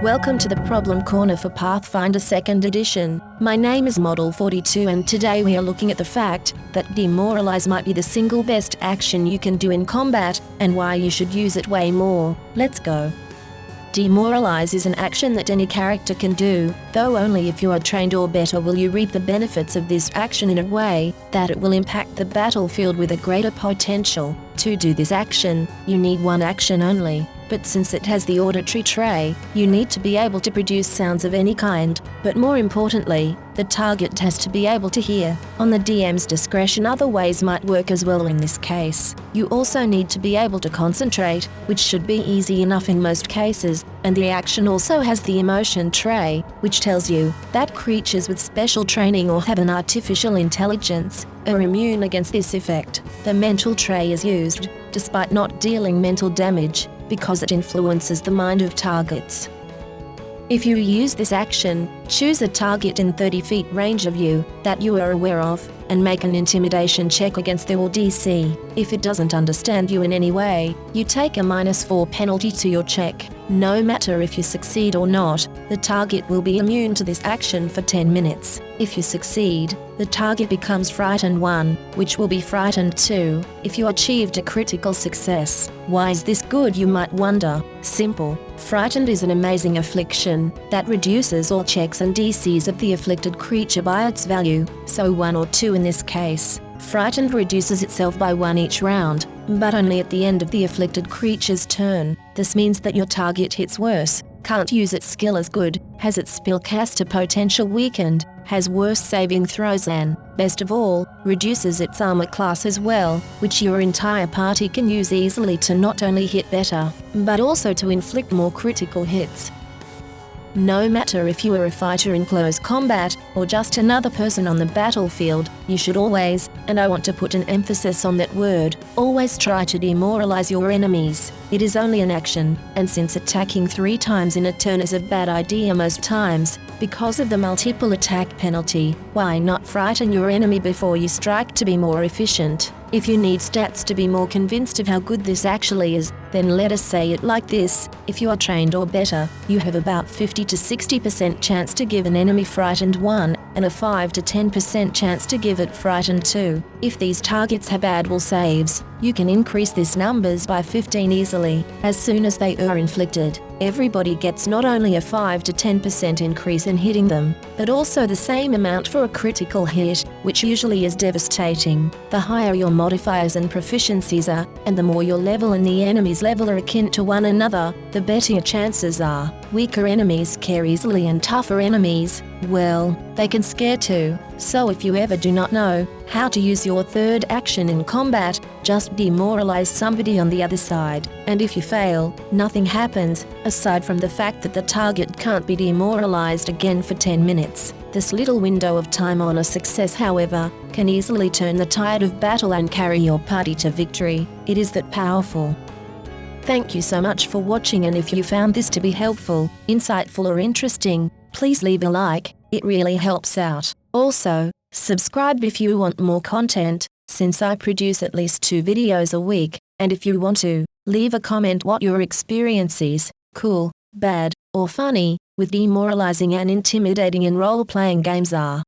Welcome to the Problem Corner for Pathfinder 2nd Edition. My name is Model 42 and today we are looking at the fact that demoralize might be the single best action you can do in combat, and why you should use it way more. Let's go. Demoralize is an action that any character can do, though only if you are trained or better will you reap the benefits of this action in a way that it will impact the battlefield with a greater potential. To do this action, you need one action only, but since it has the auditory tray, you need to be able to produce sounds of any kind, but more importantly, the target has to be able to hear. On the DM's discretion, other ways might work as well in this case. You also need to be able to concentrate, which should be easy enough in most cases, and the action also has the emotion tray, which tells you that creatures with special training or have an artificial intelligence are immune against this effect. The mental tray is used, despite not dealing mental damage, because it influences the mind of targets. If you use this action, choose a target in 30 feet range of you that you are aware of, and make an intimidation check against their DC. If it doesn't understand you in any way, you take a -4 penalty to your check. No matter if you succeed or not, the target will be immune to this action for 10 minutes. If you succeed, the target becomes frightened 1, which will be frightened 2, if you achieved a critical success. Why is this good, you might wonder? Simple. Frightened is an amazing affliction that reduces all checks and DCs of the afflicted creature by its value, so 1 or 2 in this case. Frightened reduces itself by 1 each round, but only at the end of the afflicted creature's turn. This means that your target hits worse, can't use its skill as good, has its spellcaster potential weakened, has worse saving throws and, best of all, reduces its armor class as well, which your entire party can use easily to not only hit better, but also to inflict more critical hits. No matter if you are a fighter in close combat, or just another person on the battlefield, you should always, and I want to put an emphasis on that word, always try to demoralize your enemies. It is only an action, and since attacking 3 times in a turn is a bad idea most times, because of the multiple attack penalty, why not frighten your enemy before you strike to be more efficient? If you need stats to be more convinced of how good this actually is, then let us say it like this: if you are trained or better, you have about 50 to 60% chance to give an enemy frightened 1, and a 5 to 10% chance to give it frightened 2. If these targets have bad will saves, you can increase these numbers by 15 easily, as soon as they are inflicted. Everybody gets not only a 5 to 10% increase in hitting them, but also the same amount for a critical hit, which usually is devastating. The higher your modifiers and proficiencies are, and the more your level and the enemy's level are akin to one another, the better your chances are. Weaker enemies scare easily and tougher enemies, well, they can scare too. So if you ever do not know how to use your third action in combat, just demoralize somebody on the other side. And if you fail, nothing happens, aside from the fact that the target can't be demoralized again for 10 minutes. This little window of time on a success, however, can easily turn the tide of battle and carry your party to victory. It is that powerful. Thank you so much for watching, and if you found this to be helpful, insightful or interesting, please leave a like, it really helps out. Also, subscribe if you want more content, since I produce at least 2 videos a week, and if you want to, leave a comment what your experience is, cool, bad, or funny, with demoralizing and intimidating in role-playing games are.